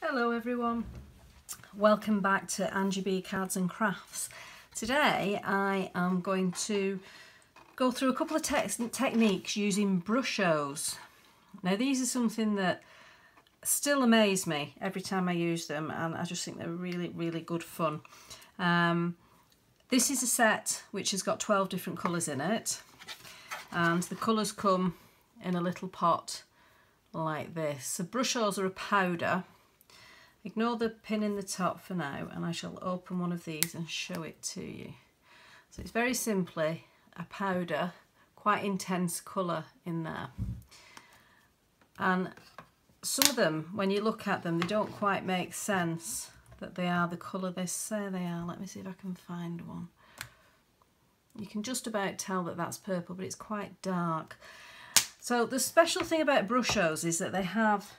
Hello everyone, welcome back to Angie B Cards and Crafts. Today I am going to go through a couple of techniques using Brushos. Now these are something that still amaze me every time I use them, and I just think they're really good fun. This is a set which has got 12 different colours in it, and the colours come in a little pot like this. So Brushos are a powder. Ignore the pin in the top for now, and I shall open one of these and show it to you. So it's very simply a powder, quite intense colour in there. And some of them, when you look at them, they don't quite make sense that they are the colour they say they are. Let me see if I can find one. You can just about tell that that's purple, but it's quite dark. So the special thing about Brushos is that they have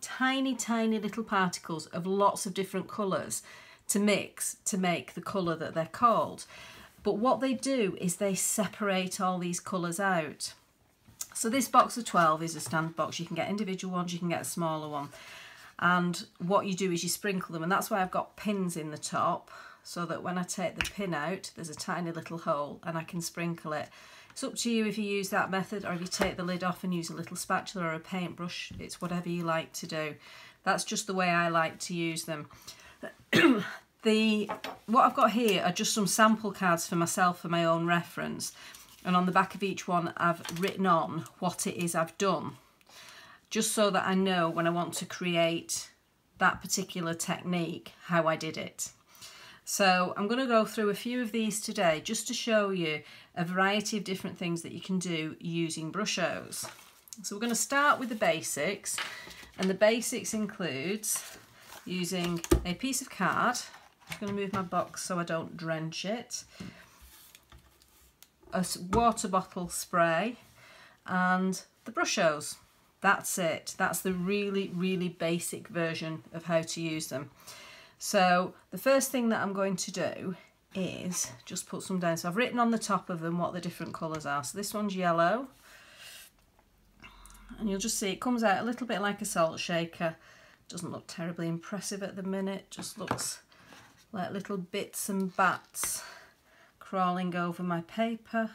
tiny little particles of lots of different colours to mix to make the colour that they're called. But what they do is they separate all these colours out. So this box of 12 is a standard box. You can get individual ones, you can get a smaller one. And what you do is you sprinkle them, and that's why I've got pins in the top, so that when I take the pin out, there's a tiny little hole and I can sprinkle it. It's up to you if you use that method, or if you take the lid off and use a little spatula or a paintbrush. It's whatever you like to do. That's just the way I like to use them. What I've got here are just some sample cards for myself for my own reference. And on the back of each one, I've written on what it is I've done, just so that I know when I want to create that particular technique, how I did it. So I'm going to go through a few of these today just to show you a variety of different things that you can do using Brushos. So we're going to start with the basics, and the basics includes using a piece of card. I'm going to move my box so I don't drench it, a water bottle spray, and the Brushos. That's it. That's the really basic version of how to use them. So the first thing that I'm going to do is just put some down. So I've written on the top of them what the different colours are. So this one's yellow, and you'll just see it comes out a little bit like a salt shaker. Doesn't look terribly impressive at the minute, just looks like little bits and bats crawling over my paper.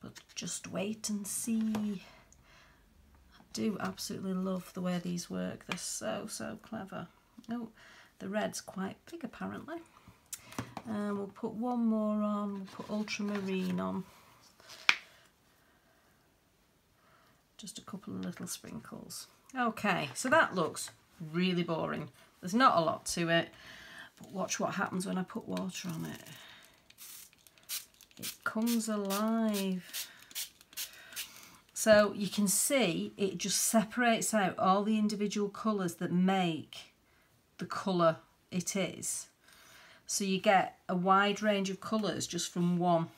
But just wait and see. I do absolutely love the way these work. They're so clever. Oh, the red's quite big apparently. And we'll put one more on. We'll put ultramarine on. Just a couple of little sprinkles. Okay, so that looks really boring. There's not a lot to it, but watch what happens when I put water on it. It comes alive. So you can see it just separates out all the individual colours that make the colour it is. So you get a wide range of colours just from one.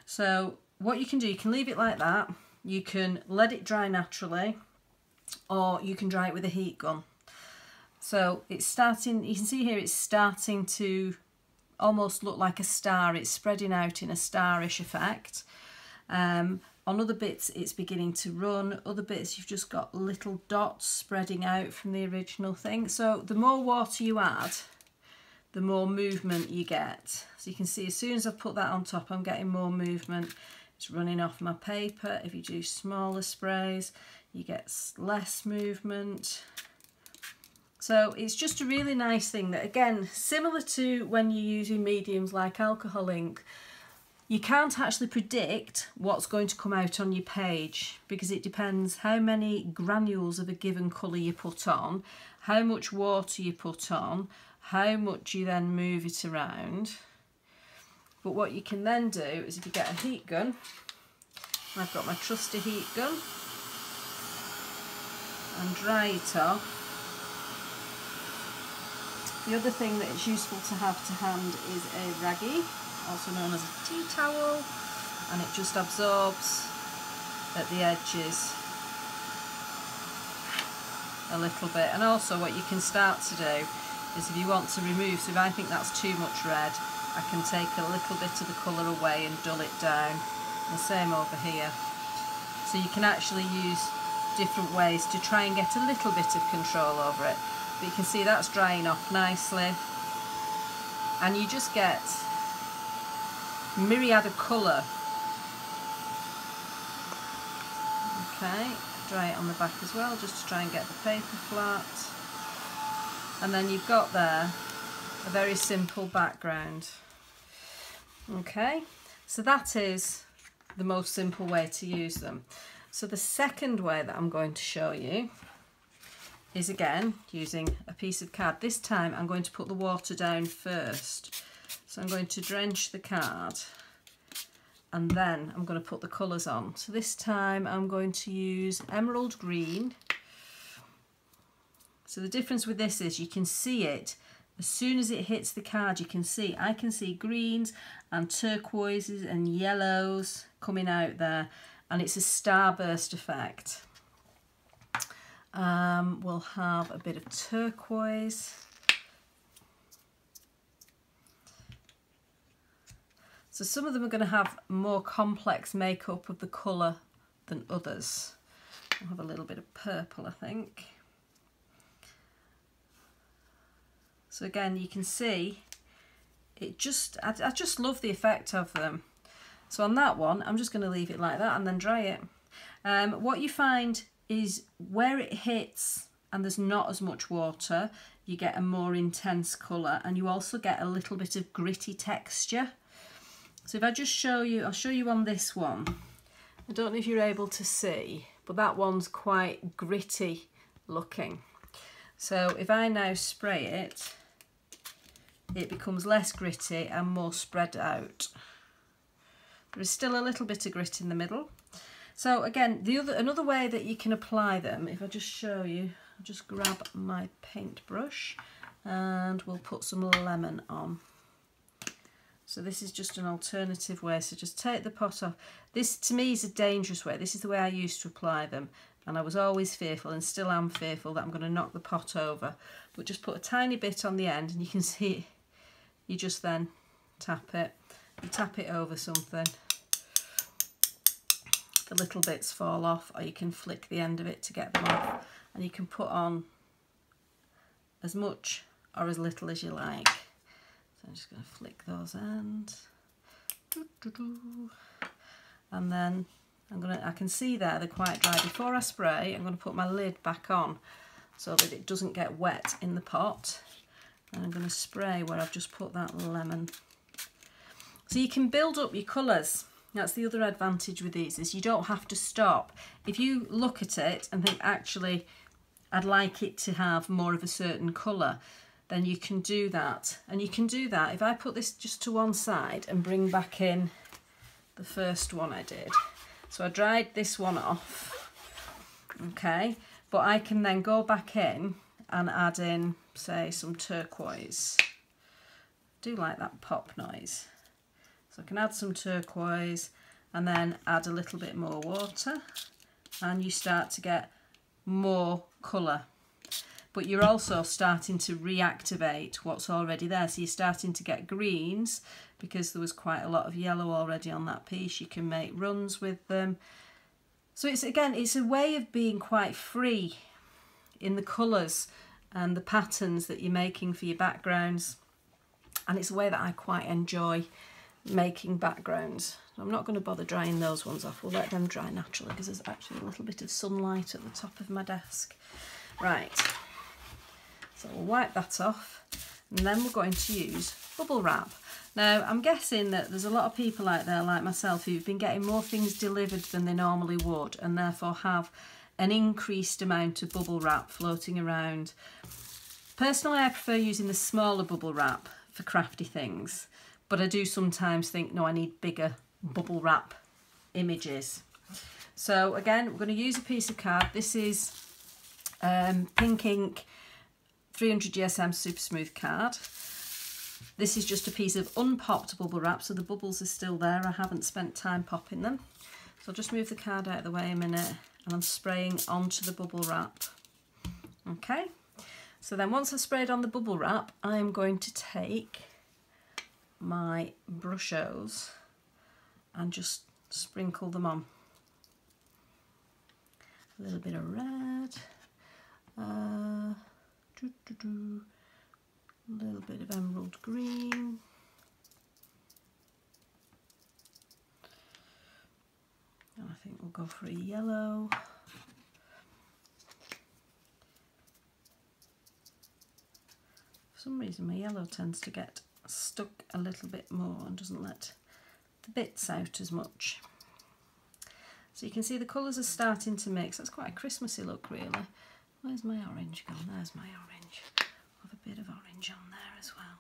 So what you can do, you can leave it like that, you can let it dry naturally, or you can dry it with a heat gun. So it's starting, you can see here it's starting to almost look like a star. It's spreading out in a starish effect. On other bits it's beginning to run, other bits you've just got little dots spreading out from the original thing. So the more water you add, the more movement you get. So you can see as soon as I put that on top, I'm getting more movement. It's running off my paper. If you do smaller sprays, you get less movement. So it's just a really nice thing that, again, similar to when you're using mediums like alcohol ink, you can't actually predict what's going to come out on your page, because it depends how many granules of a given colour you put on, how much water you put on, how much you then move it around. But what you can then do is, if you get a heat gun, I've got my trusty heat gun, and dry it off. The other thing that it's useful to have to hand is a raggy, also known as a tea towel, and it just absorbs at the edges a little bit. And also what you can start to do is, if you want to remove, so if I think that's too much red, I can take a little bit of the colour away and dull it down. The same over here. So you can actually use different ways to try and get a little bit of control over it. But you can see that's drying off nicely, and you just get myriad of colour. Okay, dry it on the back as well, just to try and get the paper flat. And then you've got there a very simple background. Okay, so that is the most simple way to use them. So the second way that I'm going to show you is again using a piece of card. This time I'm going to put the water down first. So I'm going to drench the card and then I'm going to put the colours on. So this time I'm going to use emerald green. So the difference with this is you can see it as soon as it hits the card. You can see, I can see greens and turquoises and yellows coming out there, and it's a starburst effect. We'll have a bit of turquoise. So some of them are going to have more complex makeup of the colour than others. We'll have a little bit of purple, I think. So again, you can see it just, I just love the effect of them. So on that one, I'm just going to leave it like that and then dry it. What you find is where it hits and there's not as much water, you get a more intense colour, and you also get a little bit of gritty texture. So if I just show you, I'll show you on this one. I don't know if you're able to see, but that one's quite gritty looking. So if I now spray it, it becomes less gritty and more spread out. There is still a little bit of grit in the middle. So again, another way that you can apply them, if I just show you, I'll just grab my paintbrush and we'll put some lemon on. So this is just an alternative way. So just take the pot off. This to me is a dangerous way. This is the way I used to apply them, and I was always fearful and still am fearful that I'm going to knock the pot over. But just put a tiny bit on the end and you can see you just then tap it. You tap it over something. The little bits fall off, or you can flick the end of it to get them off, and you can put on as much or as little as you like. So I'm just going to flick those ends, and then I can see there they're quite dry. Before I spray, I'm going to put my lid back on so that it doesn't get wet in the pot, and I'm going to spray where I've just put that lemon. So you can build up your colours. That's the other advantage with these, is you don't have to stop. If you look at it and think, actually, I'd like it to have more of a certain colour, then you can do that. And you can do that if I put this just to one side and bring back in the first one I did. So I dried this one off, okay, but I can then go back in and add in, say, some turquoise. I do like that pop noise. So I can add some turquoise and then add a little bit more water, and you start to get more colour. But you're also starting to reactivate what's already there. So you're starting to get greens because there was quite a lot of yellow already on that piece. You can make runs with them. So it's, again, it's a way of being quite free in the colours and the patterns that you're making for your backgrounds. And it's a way that I quite enjoy making backgrounds. I'm not going to bother drying those ones off. We'll let them dry naturally because there's actually a little bit of sunlight at the top of my desk. Right, so we'll wipe that off, and then we're going to use bubble wrap. Now I'm guessing that there's a lot of people out there like myself who've been getting more things delivered than they normally would, and therefore have an increased amount of bubble wrap floating around. Personally, I prefer using the smaller bubble wrap for crafty things, but I do sometimes think, no, I need bigger bubble wrap images. So again, we're going to use a piece of card. This is Pink Ink 300 GSM Super Smooth card. This is just a piece of unpopped bubble wrap, so the bubbles are still there. I haven't spent time popping them. So I'll just move the card out of the way a minute, and I'm spraying onto the bubble wrap. Okay, so then once I've sprayed on the bubble wrap, I'm going to take my Brushos and just sprinkle them on. a little bit of red, a little bit of emerald green, and I think we'll go for a yellow. For some reason my yellow tends to get stuck a little bit more and doesn't let the bits out as much. So you can see the colours are starting to mix. That's quite a Christmassy look really. Where's my orange gone? There's my orange. I'll have a bit of orange on there as well.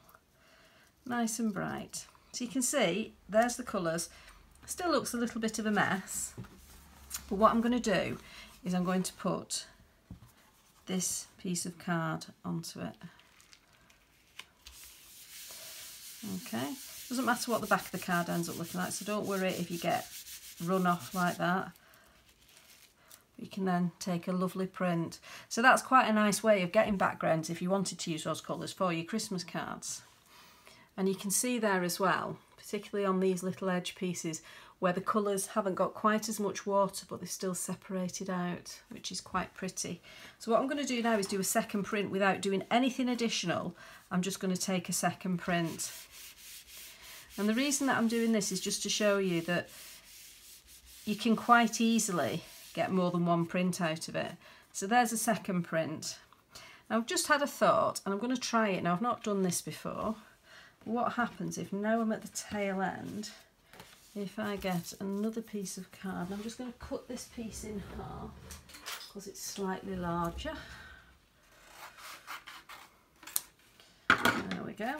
Nice and bright. So you can see there's the colours. Still looks a little bit of a mess, but what I'm going to do is I'm going to put this piece of card onto it. Okay, doesn't matter what the back of the card ends up looking like, so don't worry if you get run off like that. You can then take a lovely print. So that's quite a nice way of getting backgrounds if you wanted to use those colours for your Christmas cards. And you can see there as well, particularly on these little edge pieces, where the colours haven't got quite as much water but they're still separated out, which is quite pretty. So what I'm going to do now is do a second print without doing anything additional. I'm just going to take a second print. And the reason that I'm doing this is just to show you that you can quite easily get more than one print out of it. So there's a second print. Now I've just had a thought and I'm going to try it. Now I've not done this before. What happens if now I'm at the tail end, if I get another piece of card, and I'm just going to cut this piece in half because it's slightly larger. There we go.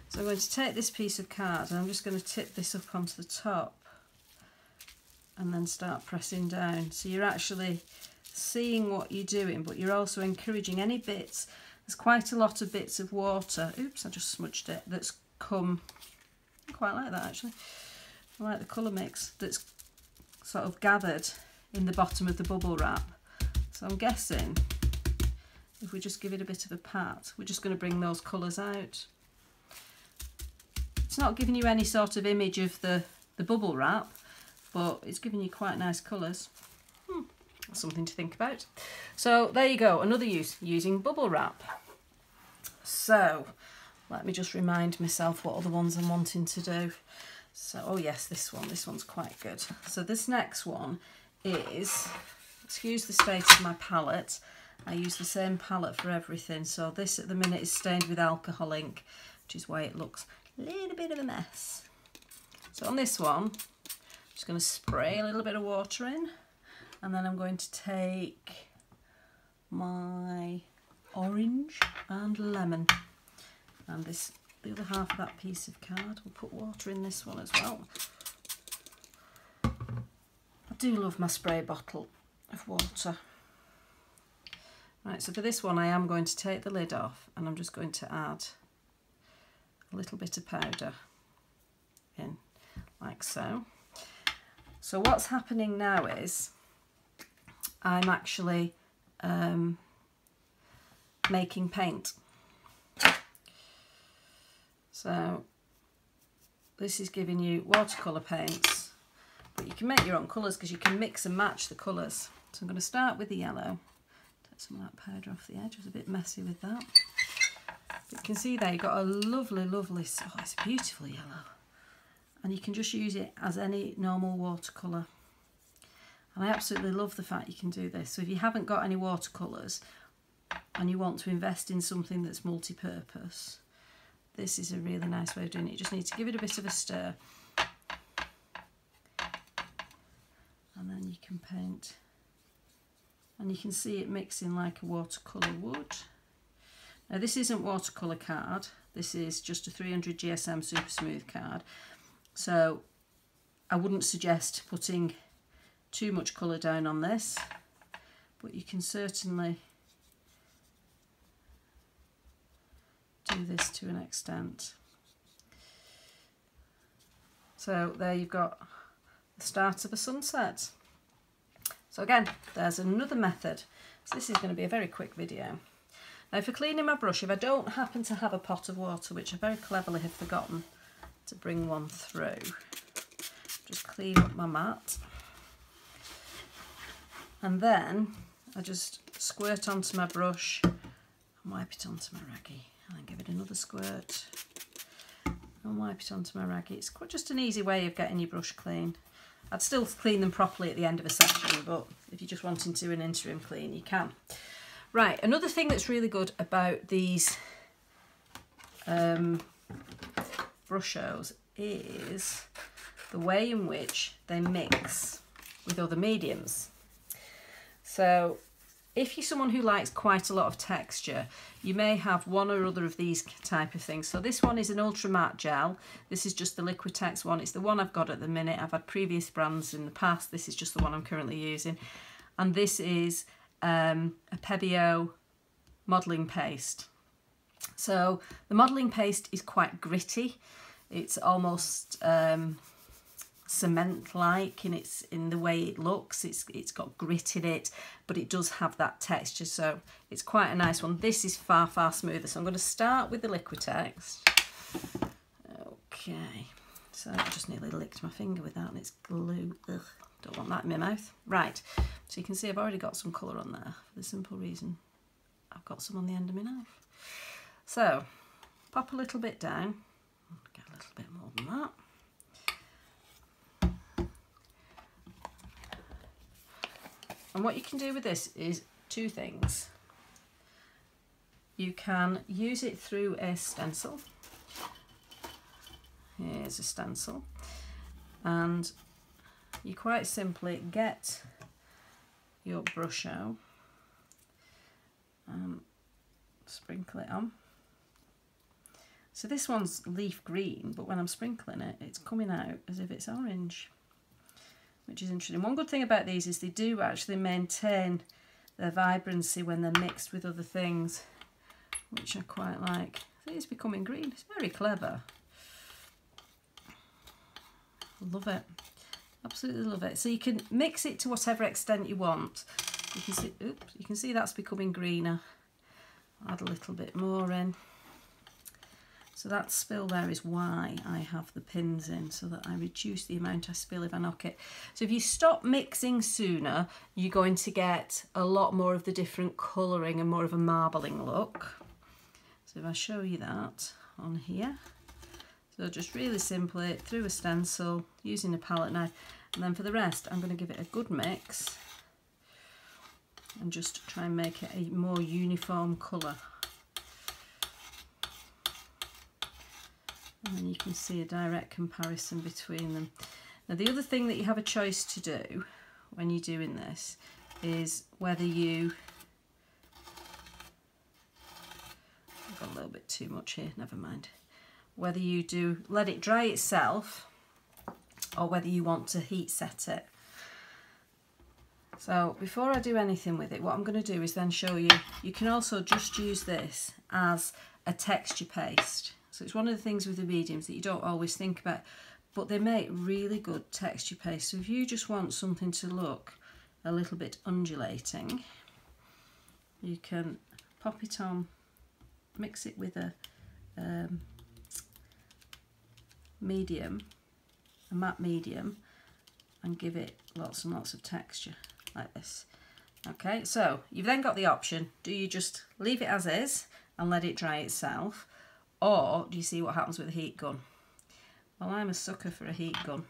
So I'm going to take this piece of card and I'm just going to tip this up onto the top and then start pressing down. So you're actually seeing what you're doing, but you're also encouraging any bits. There's quite a lot of bits of water. Oops, I just smudged it. That's come. I quite like that actually. I like the colour mix that's sort of gathered in the bottom of the bubble wrap. So I'm guessing if we just give it a bit of a pat, we're just going to bring those colours out. It's not giving you any sort of image of the bubble wrap, but it's giving you quite nice colours. Something to think about. So there you go, another use using bubble wrap. So let me just remind myself what other ones I'm wanting to do. So, oh yes, this one's quite good. So this next one is, excuse the state of my palette, I use the same palette for everything. So this at the minute is stained with alcohol ink, which is why it looks a little bit of a mess. So on this one, I'm just going to spray a little bit of water in, and then I'm going to take my orange and lemon, and this, the other half of that piece of card, we'll put water in this one as well. I do love my spray bottle of water. Right, so for this one I am going to take the lid off and I'm just going to add a little bit of powder in, like so. So what's happening now is I'm actually making paint. So this is giving you watercolour paints, but you can make your own colours because you can mix and match the colours. So I'm going to start with the yellow. Take some of that powder off the edge. I was a bit messy with that. But you can see there you've got a lovely, lovely, oh, it's a beautiful yellow. And you can just use it as any normal watercolour. And I absolutely love the fact you can do this. So if you haven't got any watercolours and you want to invest in something that's multi-purpose, this is a really nice way of doing it. You just need to give it a bit of a stir. And then you can paint. And you can see it mixing like a watercolour would. Now this isn't watercolour card. This is just a 300 GSM Super Smooth card. So I wouldn't suggest putting too much colour down on this, but you can certainly do this to an extent. So there you've got the start of a sunset. So again, there's another method. So this is going to be a very quick video. Now for cleaning my brush, if I don't happen to have a pot of water, which I very cleverly have forgotten to bring one through, just clean up my mat. And then I just squirt onto my brush and wipe it onto my raggy, and then give it another squirt and wipe it onto my raggy. It's quite just an easy way of getting your brush clean. I'd still clean them properly at the end of a session, but if you're just wanting to do an interim clean, you can. Right, another thing that's really good about these Brushos is the way in which they mix with other mediums. So if you're someone who likes quite a lot of texture, you may have one or other of these type of things. So this one is an ultra matte gel. This is just the Liquitex one. It's the one I've got at the minute. I've had previous brands in the past. This is just the one I'm currently using. And this is a Pebeo modelling paste. So the modelling paste is quite gritty. It's almost cement-like in the way it looks. It's got grit in it, but it does have that texture, so it's quite a nice one. This is far smoother. So I'm going to start with the Liquitex. Okay, so I just nearly licked my finger with that, and it's glue. Ugh, don't want that in my mouth. Right, so you can see I've already got some colour on there for the simple reason I've got some on the end of my knife. So pop a little bit down, get a little bit more than that. And what you can do with this is two things. You can use it through a stencil. Here's a stencil. And you quite simply get your Brusho and sprinkle it on. So this one's leaf green, but when I'm sprinkling it, it's coming out as if it's orange, which is interesting. One good thing about these is they do actually maintain their vibrancy when they're mixed with other things, which I quite like. I think it's becoming green. It's very clever. Love it. Absolutely love it. So you can mix it to whatever extent you want. You can see, oops, you can see that's becoming greener. Add a little bit more in. So that spill there is why I have the pins in, so that I reduce the amount I spill if I knock it. So if you stop mixing sooner, you're going to get a lot more of the different colouring and more of a marbling look. So if I show you that on here, so just really simply through a stencil, using a palette knife, and then for the rest I'm going to give it a good mix and just try and make it a more uniform colour. And then you can see a direct comparison between them. Now the other thing that you have a choice to do when you're doing this is whether you... I've got a little bit too much here, never mind. Whether you do let it dry itself or whether you want to heat set it. So before I do anything with it, what I'm going to do is then show you, you can also just use this as a texture paste. So it's one of the things with the mediums that you don't always think about, but they make really good texture paste. So if you just want something to look a little bit undulating, you can pop it on, mix it with a medium, a matte medium, and give it lots and lots of texture like this. Okay, so you've then got the option, do you just leave it as is and let it dry itself, or do you see what happens with a heat gun? Well, I'm a sucker for a heat gun.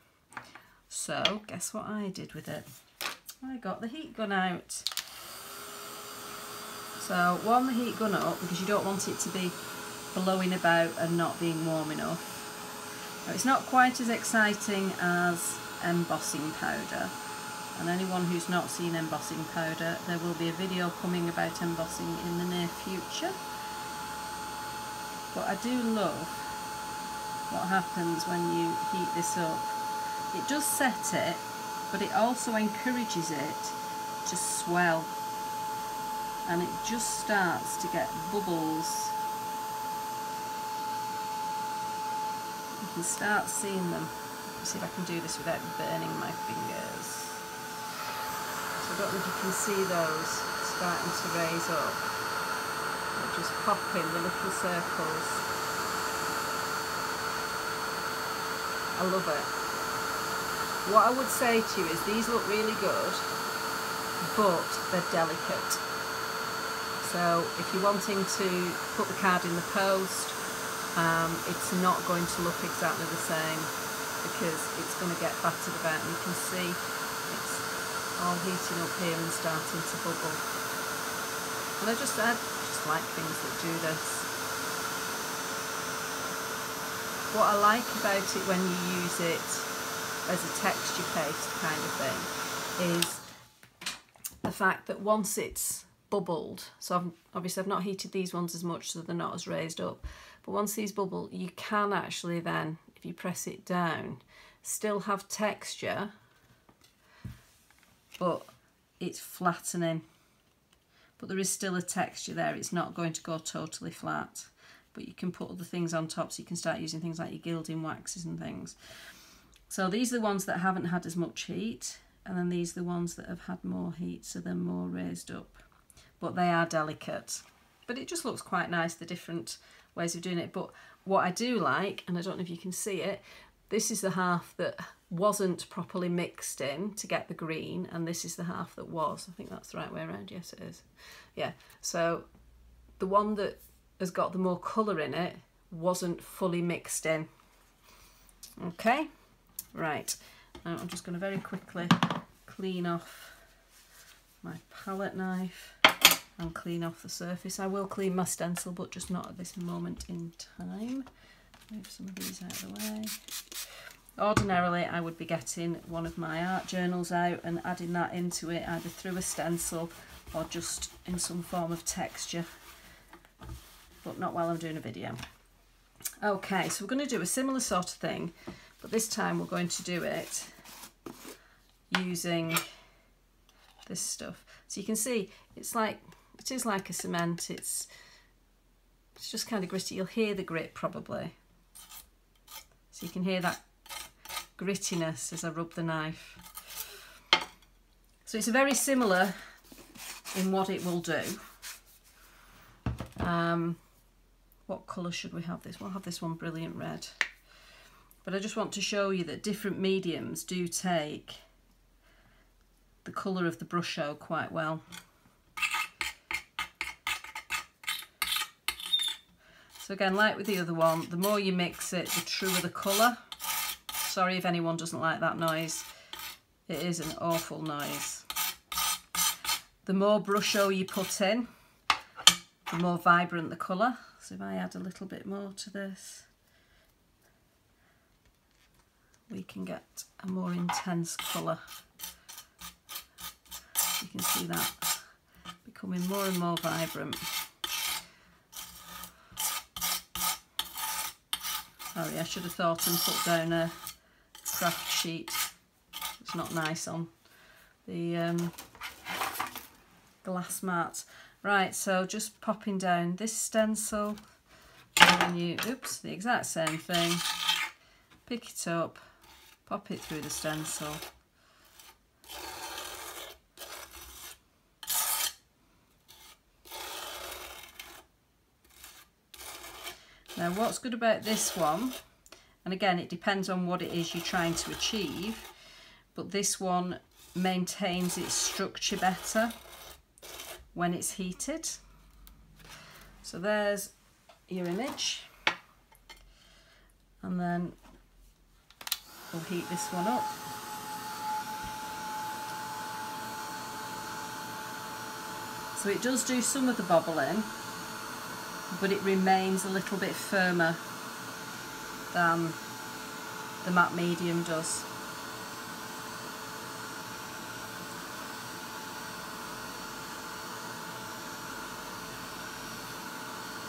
So guess what I did with it? I got the heat gun out. So warm the heat gun up because you don't want it to be blowing about and not being warm enough. Now, it's not quite as exciting as embossing powder. And anyone who's not seen embossing powder, there will be a video coming about embossing in the near future. But I do love what happens when you heat this up. It does set it, but it also encourages it to swell. And it just starts to get bubbles. You can start seeing them. Let's see if I can do this without burning my fingers. So I don't know if you can see those starting to raise up. Just pop in the little circles. I love it. What I would say to you is these look really good, but they're delicate. So if you're wanting to put the card in the post, it's not going to look exactly the same because it's going to get battered about, and you can see it's all heating up here and starting to bubble. And I just like things that do this. What I like about it when you use it as a texture paste kind of thing is the fact that once it's bubbled, so obviously I've not heated these ones as much so they're not as raised up, but once these bubble, you can actually then, if you press it down, still have texture, but it's flattening. But there is still a texture there, it's not going to go totally flat. But you can put other things on top, so you can start using things like your gilding waxes and things. So these are the ones that haven't had as much heat, and then these are the ones that have had more heat, so they're more raised up. But they are delicate. But it just looks quite nice, the different ways of doing it. But what I do like, and I don't know if you can see it, this is the half that wasn't properly mixed in to get the green, and this is the half that was. I think that's the right way around. Yes, it is. Yeah, so the one that has got the more colour in it wasn't fully mixed in. Okay, right. Now I'm just going to very quickly clean off my palette knife and clean off the surface. I will clean my stencil, but just not at this moment in time. Move some of these out of the way. Ordinarily I would be getting one of my art journals out and adding that into it, either through a stencil or just in some form of texture, but not while I'm doing a video. Okay, so we're going to do a similar sort of thing, but this time we're going to do it using this stuff. So you can see it is like a cement. It's just kind of gritty. You'll hear the grit probably. So you can hear that grittiness as I rub the knife. So it's very similar in what it will do. What colour should we have this? We'll have this one brilliant red. But I just want to show you that different mediums do take the colour of the Brusho quite well. So again, like with the other one, the more you mix it, the truer the colour. Sorry if anyone doesn't like that noise. It is an awful noise. The more Brusho you put in, the more vibrant the colour. So if I add a little bit more to this, we can get a more intense colour. You can see that becoming more and more vibrant. Sorry, I should have thought and put down a craft sheet. It's not nice on the glass mat. Right, so just popping down this stencil, and then you, oops, the exact same thing, pick it up, pop it through the stencil. Now what's good about this one, and again it depends on what it is you're trying to achieve, but this one maintains its structure better when it's heated. So there's your image, and then we'll heat this one up. So it does do some of the bobbling, but it remains a little bit firmer than the matte medium does.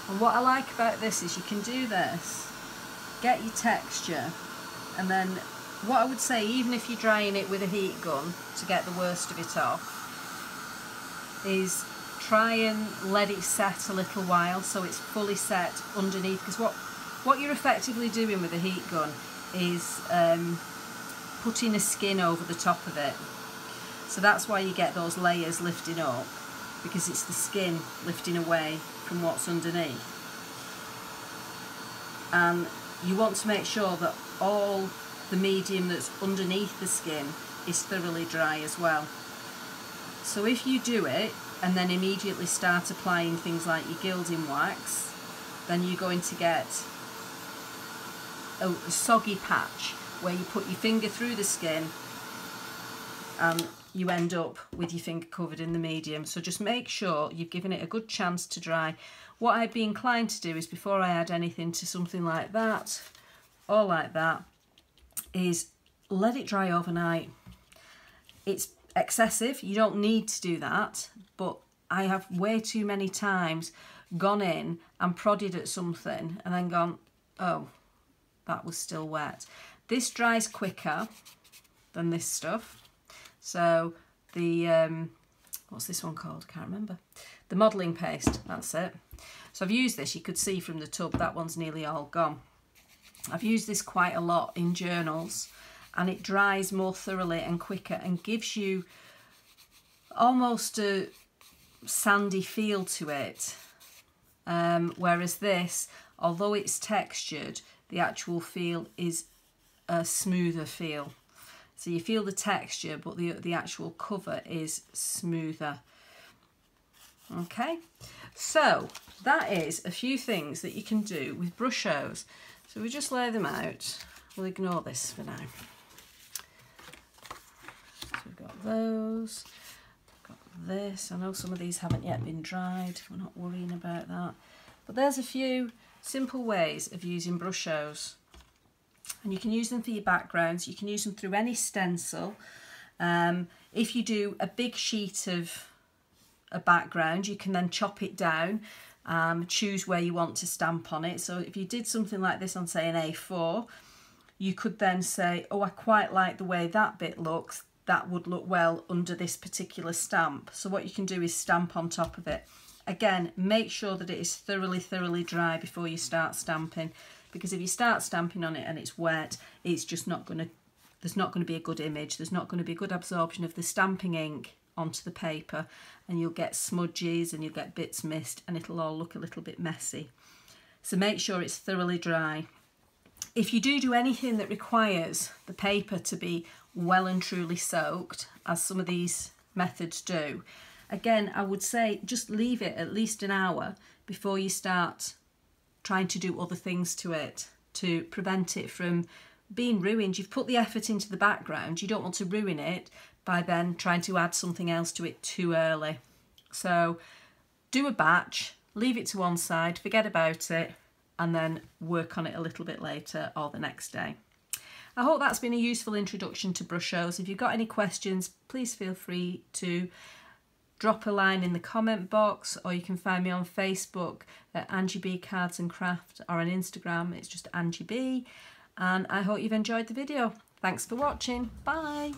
And what I like about this is you can do this, get your texture, and then what I would say, even if you're drying it with a heat gun to get the worst of it off, is try and let it set a little while so it's fully set underneath, because what you're effectively doing with a heat gun is putting a skin over the top of it. So that's why you get those layers lifting up, because it's the skin lifting away from what's underneath. And you want to make sure that all the medium that's underneath the skin is thoroughly dry as well. So if you do it and then immediately start applying things like your gilding wax, then you're going to get a soggy patch where you put your finger through the skin and you end up with your finger covered in the medium. So just make sure you've given it a good chance to dry. What I'd be inclined to do is, before I add anything to something like that or like that, is let it dry overnight. It's excessive, you don't need to do that, but I have way too many times gone in and prodded at something and then gone, oh, that was still wet. This dries quicker than this stuff. So the, what's this one called? Can't remember. The modelling paste, that's it. So I've used this, you could see from the tub, that one's nearly all gone. I've used this quite a lot in journals, and it dries more thoroughly and quicker and gives you almost a sandy feel to it. Whereas this, although it's textured, the actual feel is a smoother feel. So you feel the texture, but the actual cover is smoother. Okay, so that is a few things that you can do with Brushos. So we just lay them out. We'll ignore this for now. So we've got those, got this. I know some of these haven't yet been dried. We're not worrying about that. But there's a few simple ways of using Brushos. And you can use them for your backgrounds. You can use them through any stencil. If you do a big sheet of a background, you can then chop it down, choose where you want to stamp on it. So if you did something like this on, say, an A4, you could then say, oh, I quite like the way that bit looks. That would look well under this particular stamp. So what you can do is stamp on top of it. Again, make sure that it is thoroughly dry before you start stamping, because if you start stamping on it and it's wet, it's just not going to, there's not going to be a good image. There's not going to be a good absorption of the stamping ink onto the paper, and you'll get smudges and you'll get bits missed and it'll all look a little bit messy. So make sure it's thoroughly dry. If you do anything that requires the paper to be well and truly soaked, as some of these methods do, again, I would say just leave it at least an hour before you start trying to do other things to it to prevent it from being ruined. You've put the effort into the background, you don't want to ruin it by then trying to add something else to it too early. So do a batch, leave it to one side, forget about it, and then work on it a little bit later or the next day. I hope that's been a useful introduction to Brushos. If you've got any questions, please feel free to drop a line in the comment box, or you can find me on Facebook at Angie B Cards and Craft, or on Instagram, it's just Angie B. And I hope you've enjoyed the video. Thanks for watching. Bye.